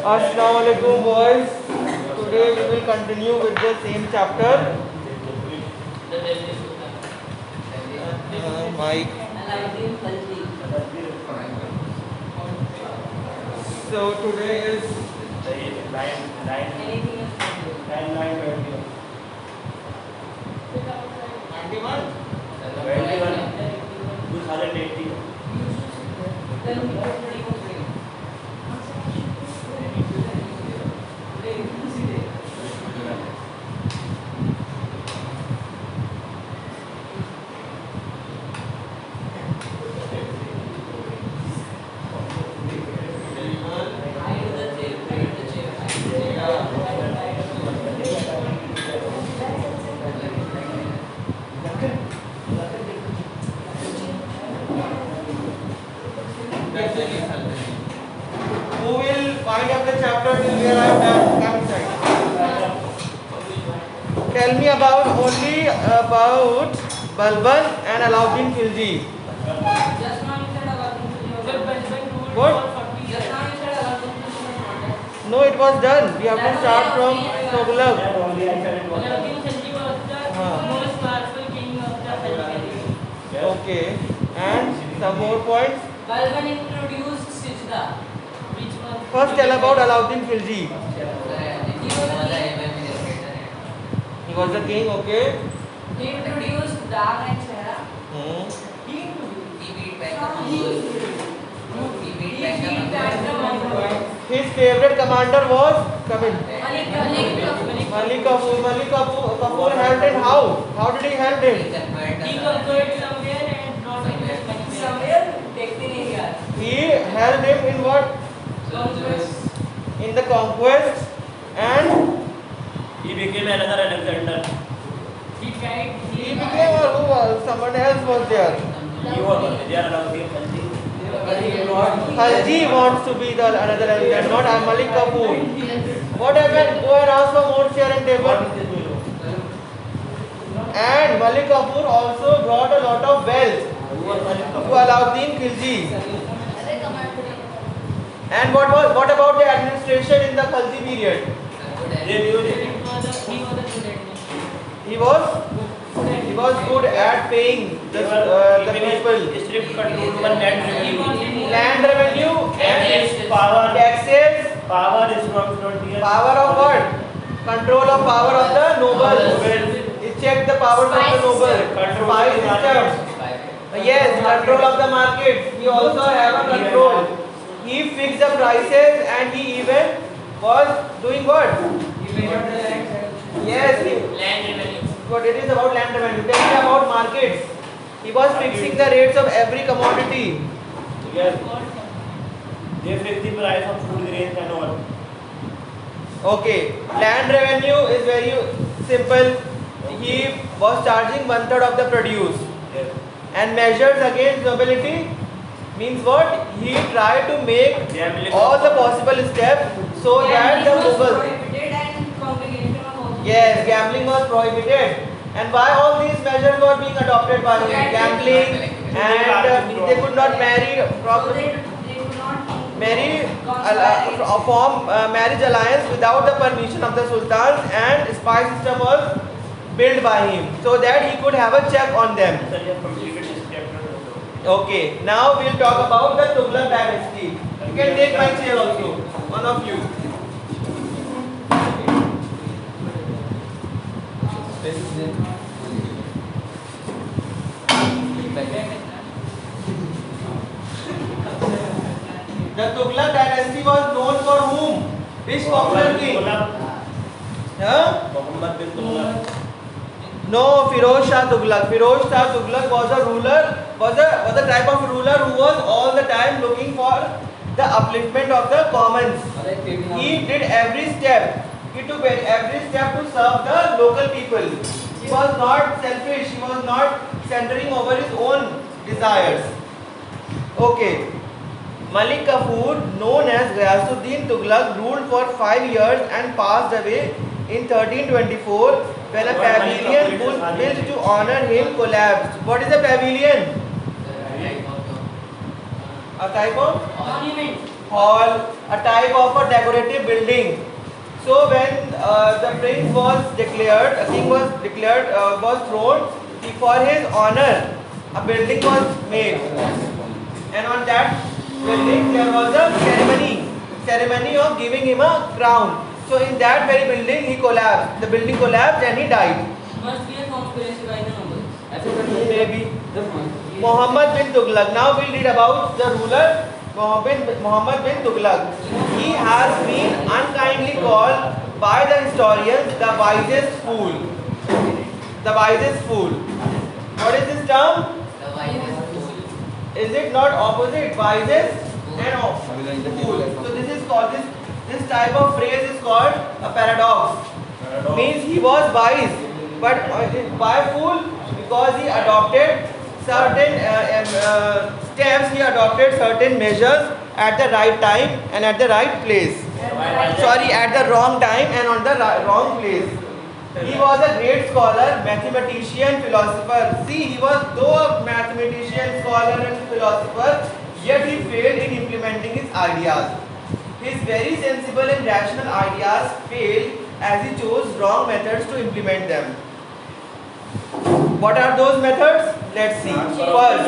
Assalamu alaikum boys. Today we will continue with the same chapter. Mike. So today is 2080. Who will wind up the chapter till where I have done? Come inside. Tell me about Balban and Alauddin Khilji. Just now you said Alauddin Khilji. What? Just now you said Alauddin Khilji was not there. No, it was done. We have to start from Tughlaq. Alauddin Khilji was the most powerful king of the Khalji. Okay. And some more points. Balban introduced Sijda, which was First, tell about Alauddin Khilji. He was the king. Okay. He introduced Dag and Chehra. He beat back the Mongols. His favorite commander was Malik Kafur. Malik Kafur helped in how? How did he help him? He conquered somewhere and brought him somewhere, Deccan area. He helped him in what? Conquest. In the conquest, and he became another Alexander. He tried. he became, or who was? Someone else was there. He was there around the Khalji wants to be the another Alexander, not Malik Kafur. What happened? Go and ask for more chair and table. And Malik Kafur also brought a lot of wealth to Alauddin Khilji. And what about the administration in the Khalji period? He was good at paying the people. strict control over land revenue. Land revenue and Power. taxes. Power responsibility. Power of what? Control of power of the nobles. He checked the powers of the nobles. Spy system. Yes, control of the market. He also have a control. He fixed the prices and he even was doing what? Yes, Land revenue. what it is about land revenue. Tell me about markets. He was fixing the rates of every commodity. Yes. They fix the price of food grains and all. Okay, land revenue is very simple. He was charging 1/3 of the produce. Yes. And measures against nobility means what? He tried to make all the possible steps so that the nobles. Yes, gambling was prohibited. And why all these measures were being adopted by him? Gambling, and they could not marry properly. Form marriage alliance without the permission of the sultans, and spy system was built by him so that he could have a check on them. Sir, you have completed this chapter. Okay, now we'll talk about the Tughlaq dynasty. You can take my chair also, one of you. The Tughlaq dynasty was known for whom? Which popular king? Huh? Muhammad bin Tughlaq. No, Firoz Shah Tughlaq. Firoz Shah Tughlaq was a ruler, was a type of ruler who was all the time looking for the upliftment of the commons. He did every step. He took every step to serve the local people. He was not selfish. He was not centering over his own desires. Okay. Malik Kafur, known as Ghiyasuddin Tughlaq, ruled for 5 years and passed away in 1324 when a pavilion built to honor him collapsed. What is a pavilion? A type of Monument. hall, a type of a decorative building. So when the prince was declared, a king was declared, was thrown, for his honor, a building was made, and on that building there was a ceremony of giving him a crown. So in that very building he collapsed. The building collapsed and he died. Must be a conspiracy by the numbers. Maybe. Muhammad bin Tughlaq. Now we'll read about the ruler Muhammad bin Tughlaq. He has been unkindly called by the historians the wisest fool. The wisest fool. What is this term? The wisest fool. Is it not opposite? Wisest and fool. So this is called this type of phrase is called a paradox. Means he was wise, but why fool? Because he adopted certain steps, he adopted certain measures at the right time and at the right place. Sorry, at the wrong time and on the wrong place. He was a great scholar, mathematician, philosopher. See, he was though a mathematician, scholar and philosopher, yet he failed in implementing his ideas. His very sensible and rational ideas failed as he chose wrong methods to implement them. What are those methods? Let's see. First,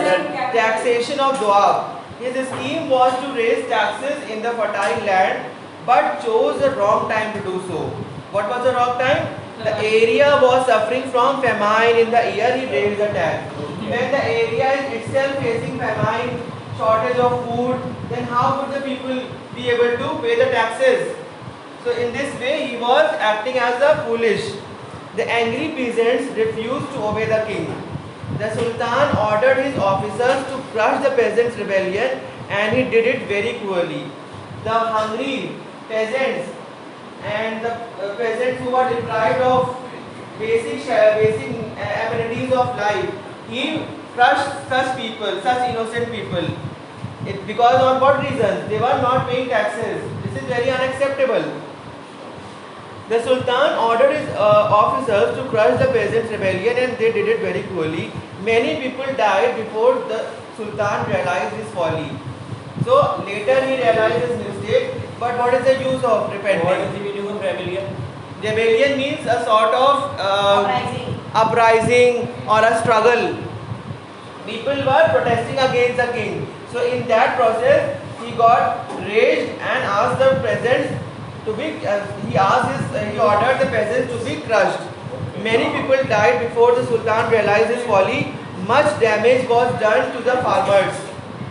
taxation of Doab. His scheme was to raise taxes in the fertile land, but chose the wrong time to do so. What was the wrong time? The area was suffering from famine in the year he raised the tax. When the area is itself facing famine, shortage of food, then how could the people be able to pay the taxes? So in this way he was acting as a foolish. The angry peasants refused to obey the king. The Sultan ordered his officers to crush the peasants' rebellion, and he did it very cruelly. The hungry peasants and the peasants who were deprived of basic amenities of life, he crushed such people, such innocent people. Because on what reasons? They were not paying taxes. This is very unacceptable. The Sultan ordered his officers to crush the peasants' rebellion, and they did it very cruelly. Many people died before the Sultan realized his folly. So later he realized his mistake. But what is the use of repenting? What is the meaning of rebellion? Rebellion means a sort of uprising or a struggle. People were protesting against the king. So in that process, he got raged and asked the peasants to be. He ordered the peasants to be crushed. Many people died before the Sultan realized his folly. Much damage was done to the farmers,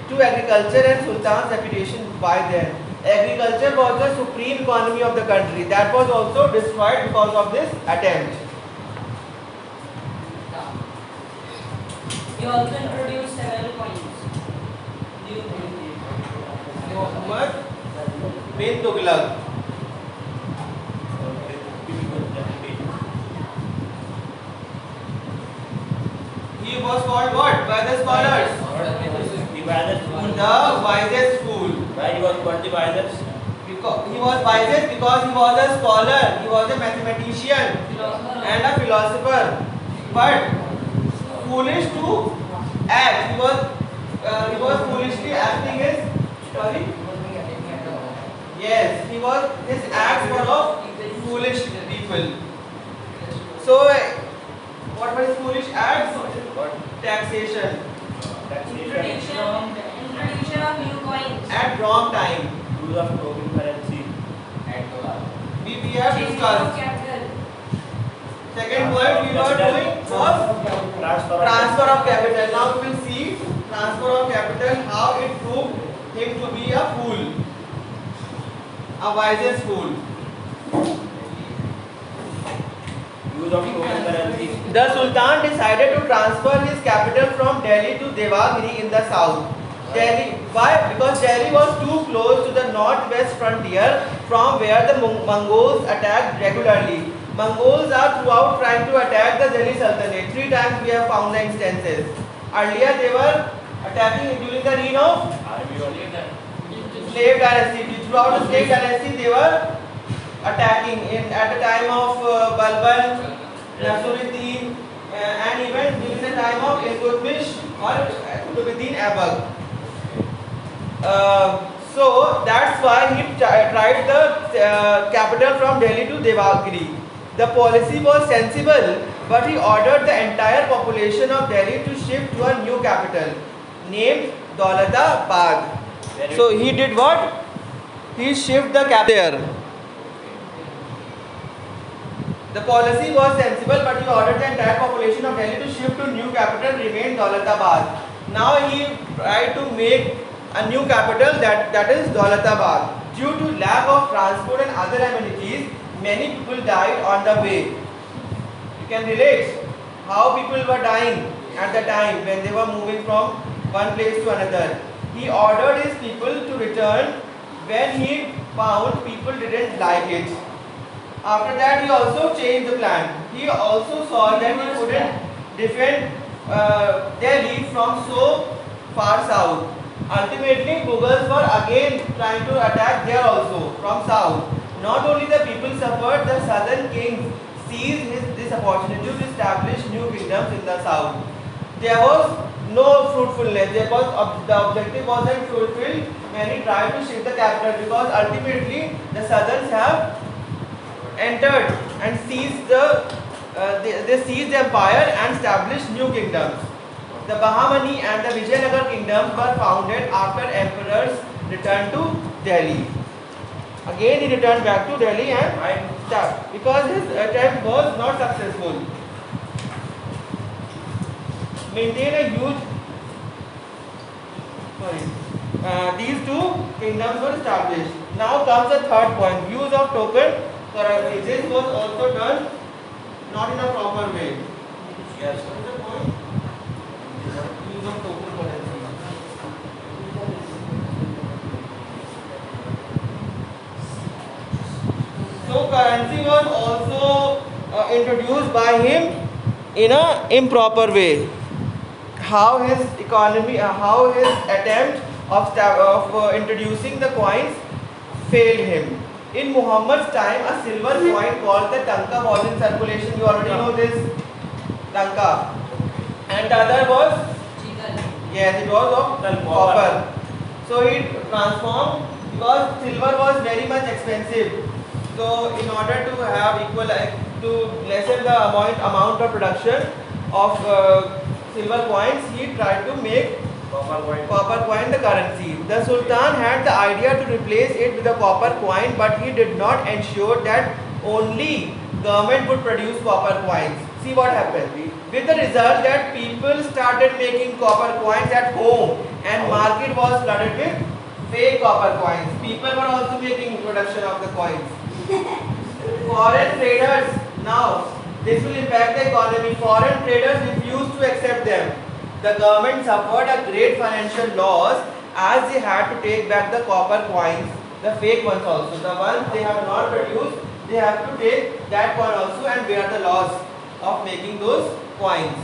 to agriculture and Sultan's reputation by then. Agriculture was the supreme economy of the country. That was also destroyed because of this attempt. He also introduced several coins. New coins. Muhammad bin Tughlaq. He was called what by the scholars? The wisest fool. Why he was called the wisest? Because he was wisest because he was a scholar, he was a mathematician and a philosopher. But foolish to act. He was foolishly acting his sorry. Yes, his acts were of foolish people. So what was his foolish acts? Taxation. Introduction of new coins. At wrong time. Use of token currency. We have Changing of discussed. capital. Second point we were doing was transfer of capital. Now we will see transfer of capital, how it proved him to be a fool, a wisest fool. Use of token currency. The Sultan decided to transfer his capital from Delhi to Devagiri in the south. Delhi, why? Because Delhi was too close to the northwest frontier from where the Mongols attacked regularly. Mongols are throughout trying to attack the Delhi Sultanate. 3 times we have found the instances. Earlier they were attacking during the reign of slave dynasty. Throughout the slave dynasty they were attacking. At the time of Balban, Nasiruddin, and even during the time of Iltutmish or Qutbuddin Aibak. So that's why he tried the capital from Delhi to Devagiri. The policy was sensible, but he ordered the entire population of Delhi to shift to a new capital named Daulatabad. So he did what? He shifted the capital there. The policy was sensible, but he ordered the entire population of Delhi to shift to new capital remained Daulatabad. Now he tried to make a new capital that is Daulatabad. Due to lack of transport and other amenities, many people died on the way. You can relate how people were dying at the time when they were moving from one place to another. He ordered his people to return when he found people didn't like it. After that, he also changed the plan. He also saw that he couldn't defend Delhi from so far south. Ultimately, Mughals were again trying to attack there also from south. Not only the people suffered, the southern kings seized this opportunity to establish new kingdoms in the south. There was no fruitfulness. The objective wasn't fulfilled when he tried to shift the capital, because ultimately the southerns have entered and seized they seized the empire and established new kingdoms. The Bahamani and the Vijayanagar kingdoms were founded after emperors returned to Delhi. Again he returned back to Delhi and started, because his attempt was not successful. Maintain a huge these two kingdoms were established. Now comes the third point, use of token currency. This was also done not in a proper way. Yes. What is the point? Use of token currency. So currency was also introduced by him in an improper way. How his economy, how his attempt of introducing the coins failed him. In Muhammad's time, a silver coin called the tanka was in circulation. You already know this tanka. And the other was? Yes, it was of copper. So he transformed, because silver was very much expensive. So in order to have to lessen the amount of production of silver coins, he tried to make copper coin the currency. The Sultan had the idea to replace it with a copper coin, but he did not ensure that only government would produce copper coins. See what happened. With the result that people started making copper coins at home and market was flooded with fake copper coins. People were also making production of the coins. Foreign traders, now this will impact the economy. Foreign traders refused to accept them. The government suffered a great financial loss as they had to take back the copper coins, the fake ones also. The ones they have not produced, they have to take that coin also and bear the loss of making those coins.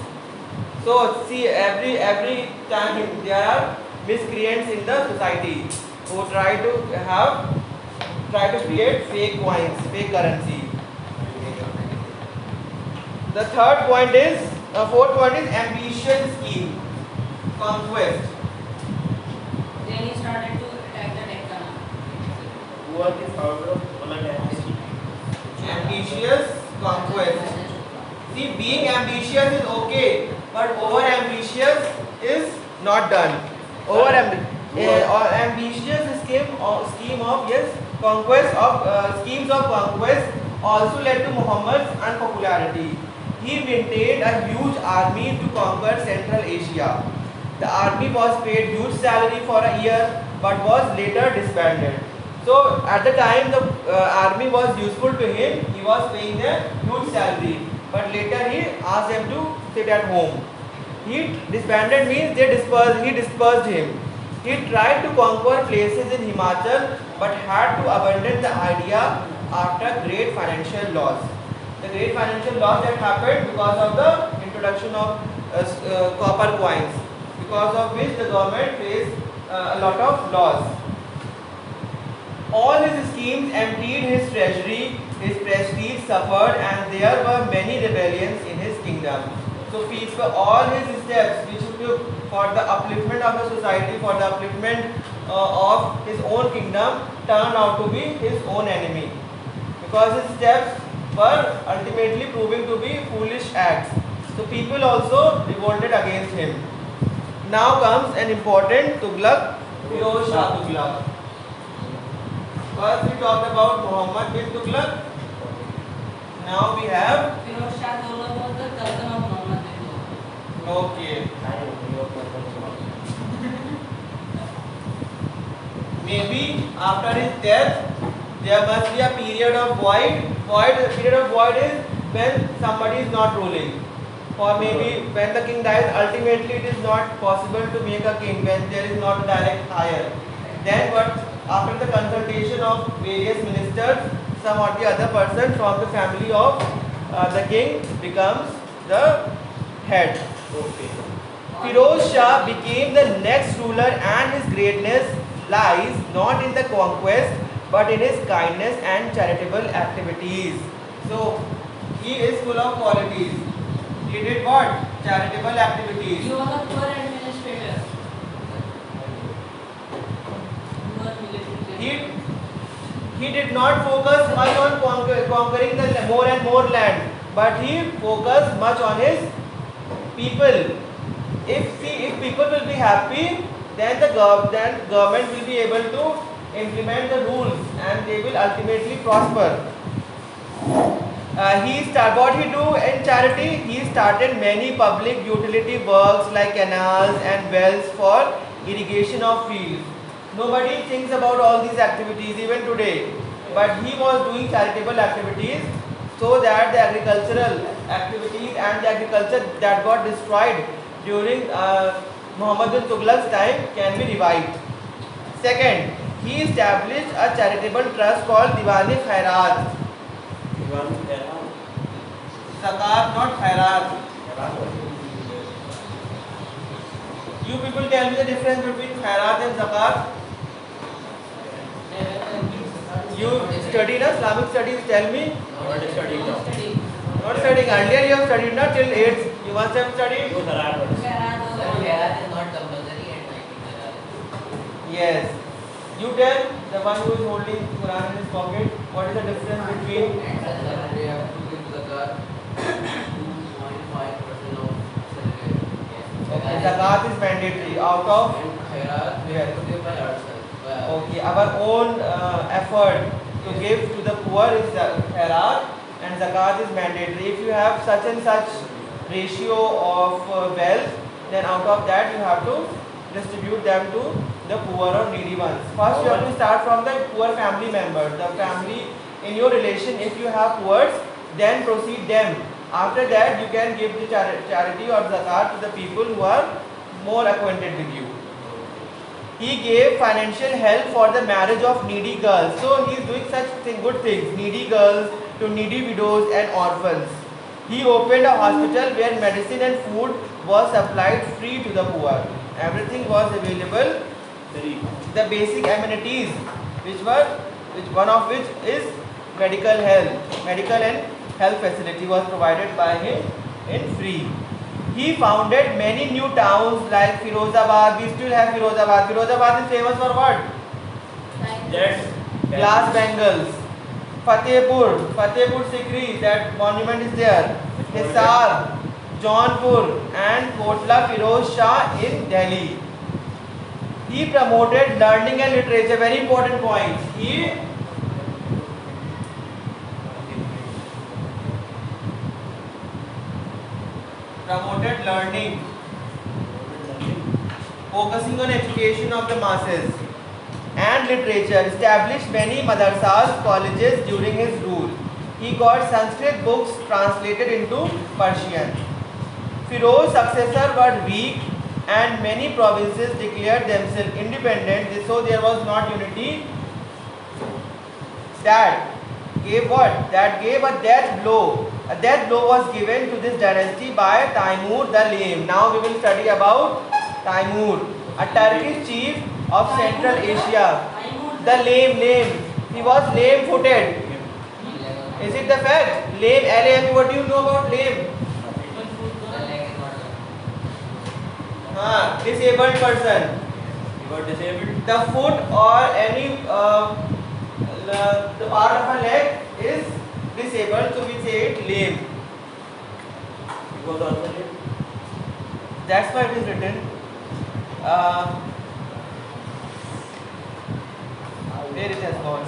So see, every time there are miscreants in the society who try to create fake coins, fake currency. The fourth point is ambitious scheme, conquest. Then he started to attack the Deccan. Who are the founder of Molad? Ambitious conquest. See, being ambitious is okay, but over ambitious is not done. Ambitious scheme of conquest of schemes of conquest also led to Muhammad's unpopularity. He maintained a huge army to conquer Central Asia. The army was paid huge salary for a year, but was later disbanded. So at the time the army was useful to him, he was paying a huge salary, but later he asked them to sit at home. He disbanded means he dispersed him. He tried to conquer places in Himachal, but had to abandon the idea after great financial loss. The great financial loss that happened because of the introduction of copper coins, because of which the government faced a lot of loss. All his schemes emptied his treasury, his prestige suffered, and there were many rebellions in his kingdom. So for all his steps which he took for the upliftment of the society, for the upliftment of his own kingdom turned out to be his own enemy, because his steps were ultimately proving to be foolish acts. So people also revolted against him. Now comes an important Tughlaq, Firoz Shah Tughlaq. First we talked about Muhammad bin Tughlaq. Now we have Firoz Shah Tughlaq was the cousin of Muhammad bin Tughlaq. okay. Maybe after his death there must be a period of void. The period of void is when somebody is not ruling, or maybe when the king dies. Ultimately it is not possible to make a king when there is not a direct hire. Then what, after the consultation of various ministers, some or the other person from the family of the king becomes the head. Okay. Firoz Shah became the next ruler, and his greatness lies not in the conquest but in his kindness and charitable activities. So he is full of qualities. He did what? Charitable activities. He was a poor administrator. He did not focus much on conquering the more and more land, but he focused much on his people. If people will be happy, then the government will be able to implement the rules, and they will ultimately prosper. What he do in charity? He started many public utility works like canals and wells for irrigation of fields. Nobody thinks about all these activities even today, but he was doing charitable activities so that the agricultural activities and the agriculture that got destroyed during Muhammad bin Tughlaq's time can be revived. Second, he established a charitable trust called Diwan-e-Khairat. Zakat, not Khairat. You people tell me the difference between Khairat and Zakat. You studied Islamic studies, tell me. Not studying now. Not studying. Earlier you have studied not till 8th. You must have studied. No, Kharat. Kharat is not compulsory and like Yes. You tell the one who is holding Quran in his pocket, what is the difference between and we have to give zakat 2.5% of salary. okay, zakat is mandatory out of And khairat we have to give by ourselves. okay, our own effort to give to the poor is khairat, and zakat is mandatory. If you have such and such ratio of wealth, then out of that you have to distribute them to the poor or needy ones. First you have to start from the poor family members, the family in your relation. If you have poor, then proceed them. After that you can give the charity or zakat to the people who are more acquainted with you. He gave financial help for the marriage of needy girls. So he is doing such good things, needy girls to needy widows and orphans. He opened a hospital where medicine and food was supplied free to the poor. Everything was available. The basic amenities, which one of which is medical and health facility was provided by him in free. He founded many new towns like Firozabad. We still have Firozabad. Firozabad is famous for what? That's Glass bangles. Fatehpur Sikri, that monument is there. Hisar, Jaunpur and Kotla Firoz Shah in Delhi. He promoted learning and literature. Very important point. He promoted learning, focusing on education of the masses, and literature. Established many madrasas, colleges during his rule. He got Sanskrit books translated into Persian. Firoz's successors were weak, and many provinces declared themselves independent. So there was not unity. That gave what? That gave a death blow. A death blow was given to this dynasty by Taimur the Lame. Now we will study about Taimur, a Turkish chief of Central Asia. The lame. He was lame-footed. Is it the fact? Lame, L-A-M, what do you know about lame? Disabled person. You were disabled. The foot or any the part of a leg is disabled, so we say it lame. It was also lame. That's why it is written. Where it has gone?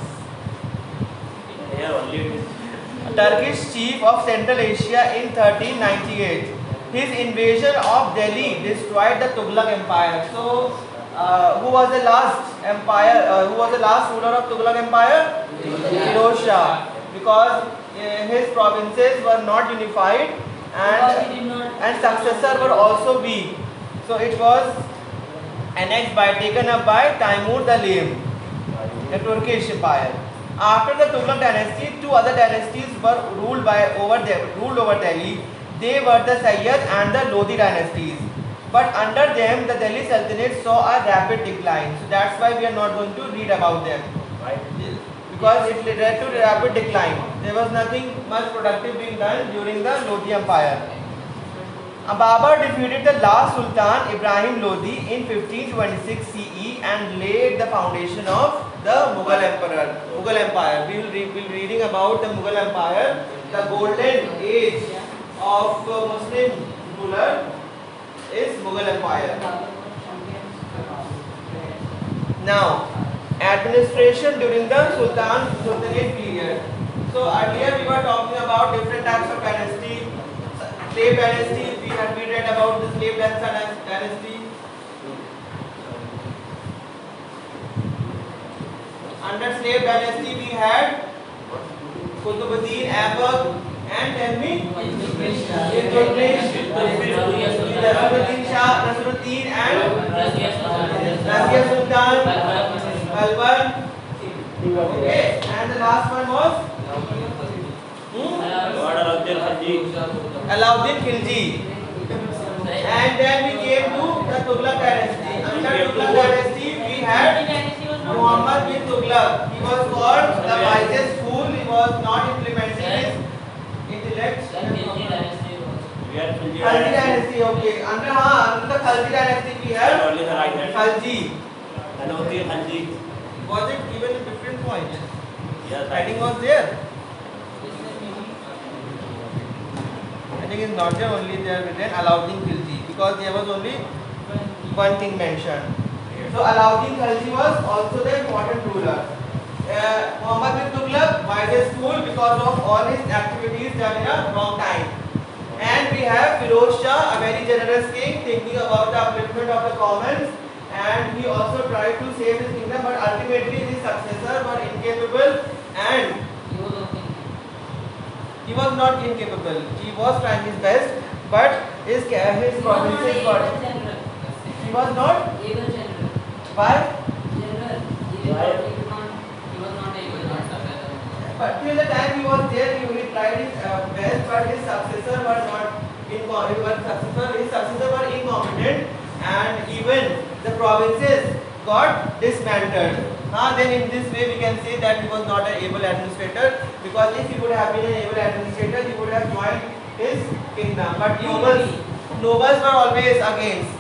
Here only it is. Turkish chief of Central Asia in 1398. His invasion of Delhi destroyed the Tughlaq Empire. So, who was the last empire? Who was the last ruler of Tughlaq Empire? Firoz Shah. Because his provinces were not unified and successor were also weak. So it was taken up by Timur the Lame, the Turkish Empire. After the Tughlaq dynasty, two other dynasties were ruled over Delhi. They were the Sayyid and the Lodi dynasties. But under them, the Delhi Sultanate saw a rapid decline. So that's why we are not going to read about them. Right. Because it led to rapid decline. There was nothing much productive being done during the Lodi Empire. Babur defeated the last Sultan Ibrahim Lodi in 1526 CE and laid the foundation of the Mughal Empire. We will be reading about the Mughal Empire, the golden age of Muslim ruler is Mughal Empire. Now, administration during the Sultanate period. So earlier we were talking about different types of dynasty. Slave dynasty, we read about the slave dynasty. Under slave dynasty we had Qutbuddin Aibak and tell me Iltutmish, Nasruddin and Razia Sultan, Balban. Okay, and the last one was Alauddin Khilji. And then we came to the Tughlaq dynasty. Under Tughlaq dynasty we had Muhammad bin Tughlaq. He was called the wisest fool. He was not implementing his intellect. Khalji dynasty, okay. Under the Khalji dynasty we have Khalji. Alauddin Khalji. Was it given a different point? Yes, Heading was there. I think it's not there, only there written Alauddin Khilji, because there was only one thing mentioned. So Alauddin Khilji was also the important ruler. Muhammad bin Tughlaq, wisest fool because of all his activities done in a wrong time. And we have Firoz Shah, a very generous king, thinking about the upliftment of the commons, and he also tried to save his kingdom, but ultimately his successors were incapable and he was not incapable. He was trying his best, but his provinces were. He was not. Why? But till the time he was there, he tried his best, but his successor were not his successor were incompetent, and even the provinces got dismantled. Then in this way we can say that he was not an able administrator, because if he would have been an able administrator, he would have joined his kingdom. But nobles were always against.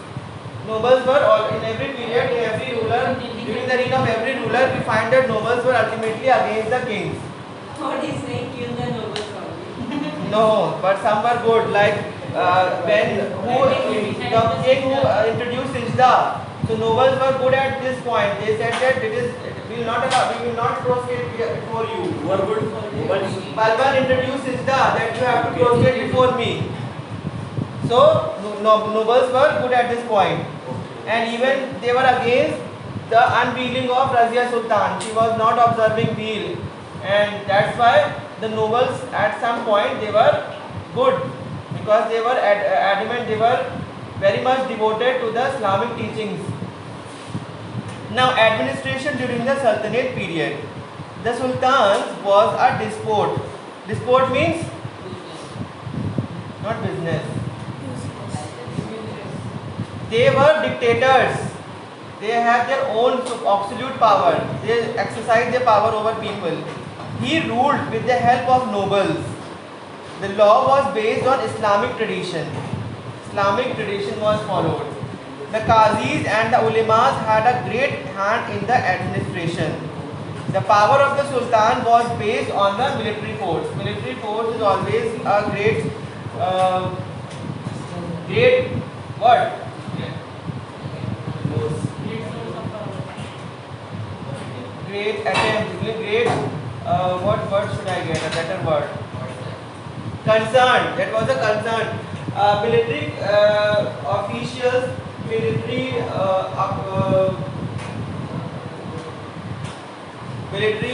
Nobles were all in every period, in every ruler, during the reign of every ruler, we find that nobles were ultimately against the kings. What is saying kill the nobles only? No, but some were good, like when the king who introduced Sijda. So nobles were good at this point. They said that we will not prostrate before you. Who are good? Balban introduced Sijda, that you have to prostrate before me. So nobles were good at this point, and even they were against the unveiling of Razia Sultan. She was not observing veil, and that's why the nobles at some point they were good, because they were adamant, they were very much devoted to the Islamic teachings. Now, administration during the Sultanate period. The Sultan was a despot. Despot means not business. They were dictators. They had their own absolute power. They exercised their power over people. He ruled with the help of nobles. The law was based on Islamic tradition. Islamic tradition was followed. The Qazis and the ulemas had a great hand in the administration. The power of the Sultan was based on the military force. Military force is always a great what? Great attempt, great, what word should I get? A better word. Concern. That was a concern. Military officials, military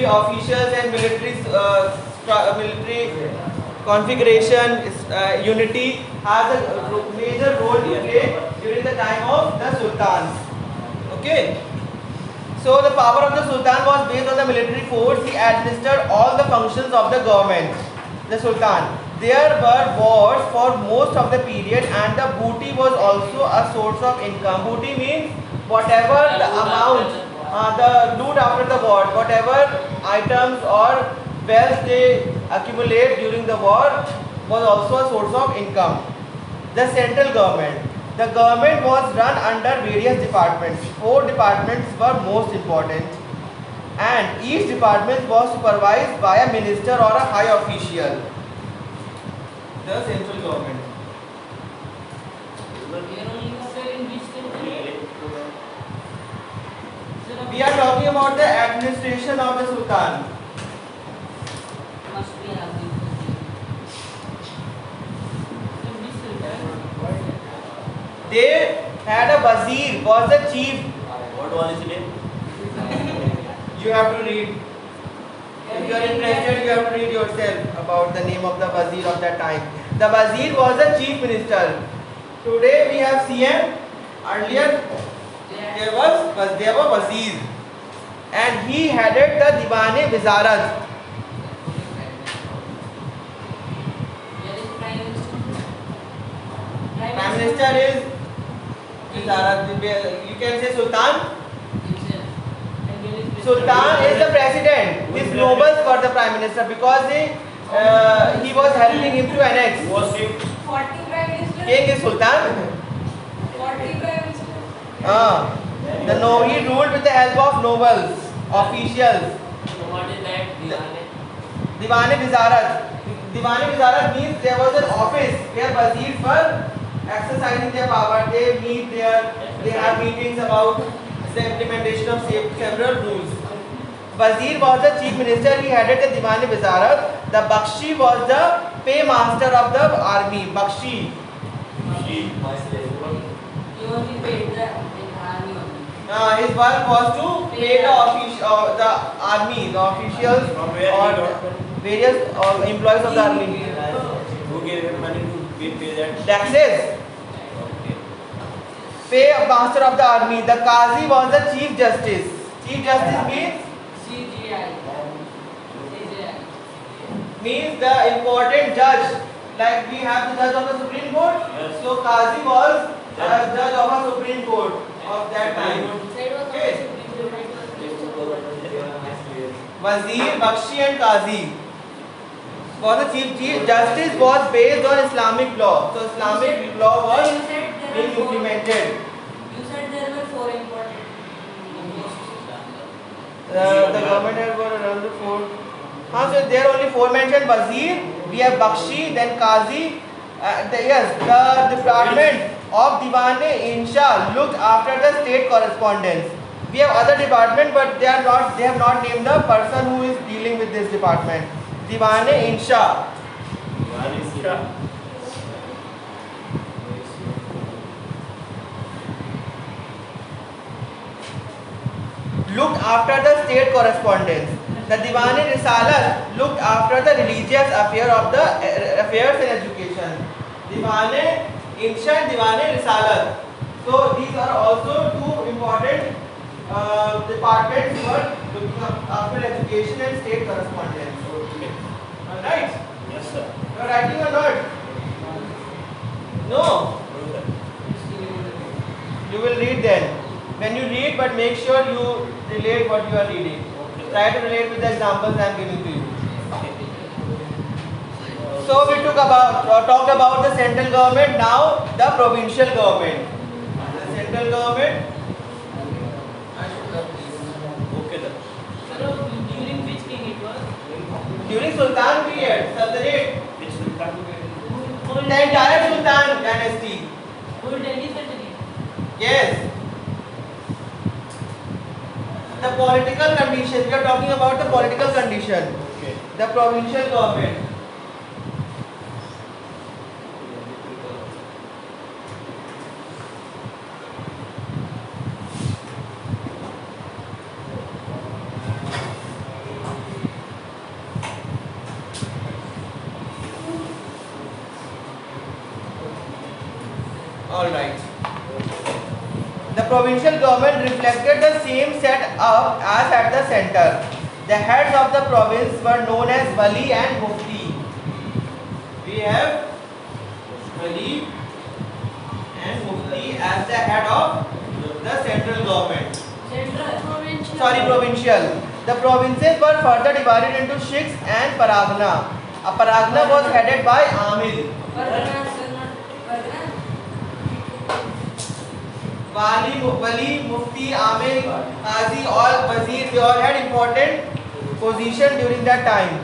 officials and military configuration unity has a major role to play during the time of the sultans. Okay. So the power of the sultan was based on the military force. He administered all the functions of the government. The sultan. There were wars for most of the period, and the booty was also a source of income. Booty means whatever the amount, the loot after the war, whatever items or wealth they accumulate during the war was also a source of income. The central government. The government was run under various departments. 4 departments were most important, and each department was supervised by a minister or a high official. The central government. We are talking about the administration of the sultan. They had a wazir, was the chief. What was his name? You have to read. If you are interested, you have to read yourself about the name of the wazir of that time. The wazir was the chief minister. Today we have CM. Earlier there were wazir, and he headed the Diwan-e-Wizarat. Prime Minister is Wizarat. You can say Sultan. Sultan is the president. His nobles were the prime minister because he was helping him to annex. Who was king? 40 prime minister. King is Sultan. 40 prime minister. He ruled with the help of nobles, officials. What is that? Diwan-e-Wizarat. Diwan-e-Wizarat means there was an office where wazirs were exercising their power. They meet there. They have meetings about the implementation of several rules. Wazir was the chief minister. He headed the Diwan-e-Wizarat. The Bakshi was the paymaster of the army. Bakshi. He only paid the army. His work was to pay the army, the officials or various employees of the army. Who gave him money to pay that? Taxes. Pay master of the army. The Qazi was the chief justice. Chief justice means the important judge. Like we have the judge of the Supreme Court. Yes. So Qazi was the judge of a Supreme Court of that time. Okay. Wazir, Bakshi and Qazi. For the chief justice was based on Islamic law. So Islamic law was being implemented. You said there were 4 important The government had got around the 4. So there are only 4 mentioned. Wazir, we have Bakshi, then Qazi. The department of Diwan-e-Insha looked after the state correspondence. We have other department, but they have not named the person who is dealing with this department. Diwan-e-Insha. Looked after the state correspondence. The Diwan-e-Risalat looked after the religious affairs in education. Diwan-e-Insha and Diwan-e-Risalat. So these are also 2 important departments for looking after education and state correspondence. Alright? Yes, sir. You are writing or not? No? You will read then. When you read, but make sure you relate what you are reading. Try to relate with the examples I am giving to you. So we talked about the central government. Now the provincial government. The central government. Okay, sir. During which king it was? During Sultan period, Sultanate, Which sultan? the entire Sultan dynasty. Whole Delhi Sultanate. Yes. The political condition. We are talking about the political condition. Okay. The provincial government. All right. The provincial government reflected the same set up as at the center. The heads of the province were known as Wali and Mufti. We have Wali and Mufti as the head of the central government. Central. Provincial. Sorry, provincial. The provinces were further divided into shiks and paragana. A paragana was headed by Amil. Pargana, Pargana. Wali, Mufti, Amil, Qazi, all Wazir, they all had important position during that time.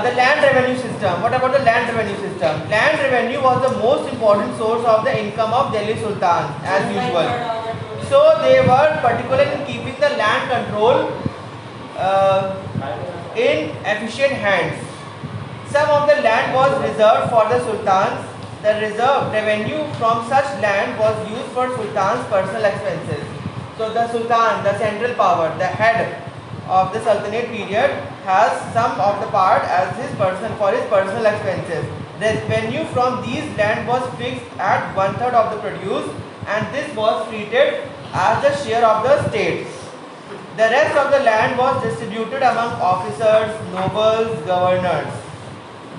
The land revenue system. What about the land revenue system? Land revenue was the most important source of the income of Delhi Sultan as usual. So they were particular in keeping the land control in efficient hands. Some of the land was reserved for the sultans. The reserved revenue from such land was used for sultan's personal expenses. So the sultan, the central power, the head of the sultanate period, has some of the part as his for his personal expenses. The revenue from these land was fixed at 1/3 of the produce, and this was treated as the share of the state. The rest of the land was distributed among officers, nobles, governors.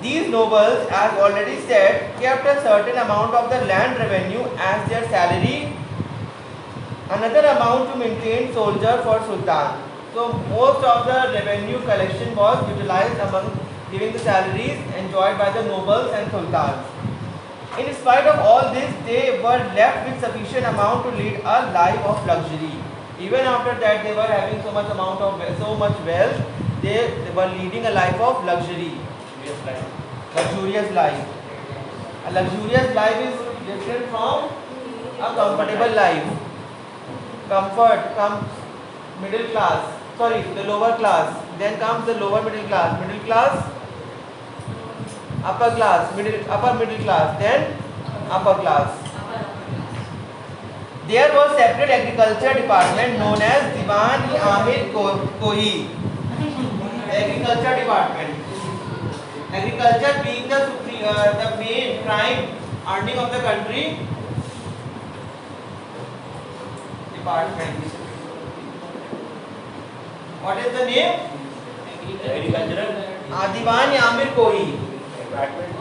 These nobles, as already said, kept a certain amount of the land revenue as their salary, another amount to maintain soldier for sultan. So most of the revenue collection was utilized among giving the salaries enjoyed by the nobles and sultans. In spite of all this, they were left with sufficient amount to lead a life of luxury. Even after that, they were having so much wealth. They were leading a life of luxury. Luxurious life. A luxurious life is different from a comfortable life. Comfort comes middle class. Sorry, the lower class. Then comes the lower middle class. Middle class, upper class, upper middle class, then upper class. There was separate agriculture department known as Diwan-e-Amir Kohi. Agriculture department. Agriculture being the main prime earning of the country. Department. What is the name? Agricultural. Diwan-e-Amir Kohi. Department.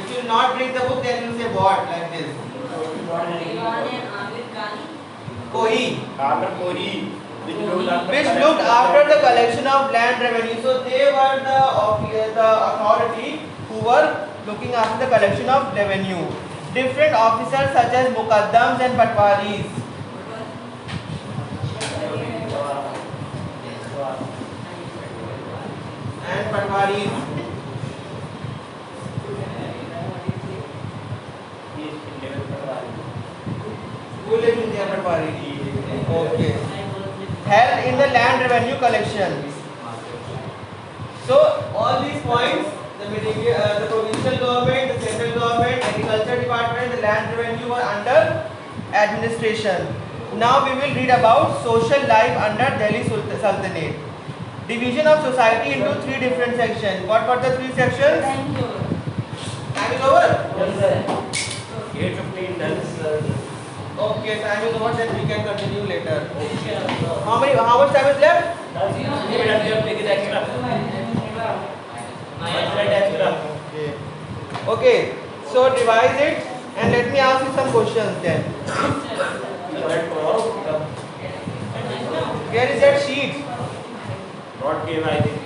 If you not bring the book, then you say what like this. Kohi. Amir Kohi. Which looked after the collection of land revenue. So they were the authority who were looking after the collection of revenue. Different officers such as Muqaddams and Patwaris. And Patwaris. Who lives in there, Patwari? Okay. Help in the land revenue collection. So all these points, the provincial government, the central government, agriculture department, the land revenue were under administration. Now we will read about social life under Delhi Sultanate. Division of society into 3 different sections. What were the 3 sections? Time is over? Yes, sir. 8:15 done. Okay, time is over, then we can continue later. Okay. How much time is left? Okay, so revise it and let me ask you some questions then. Where is that sheet? Not came, I think.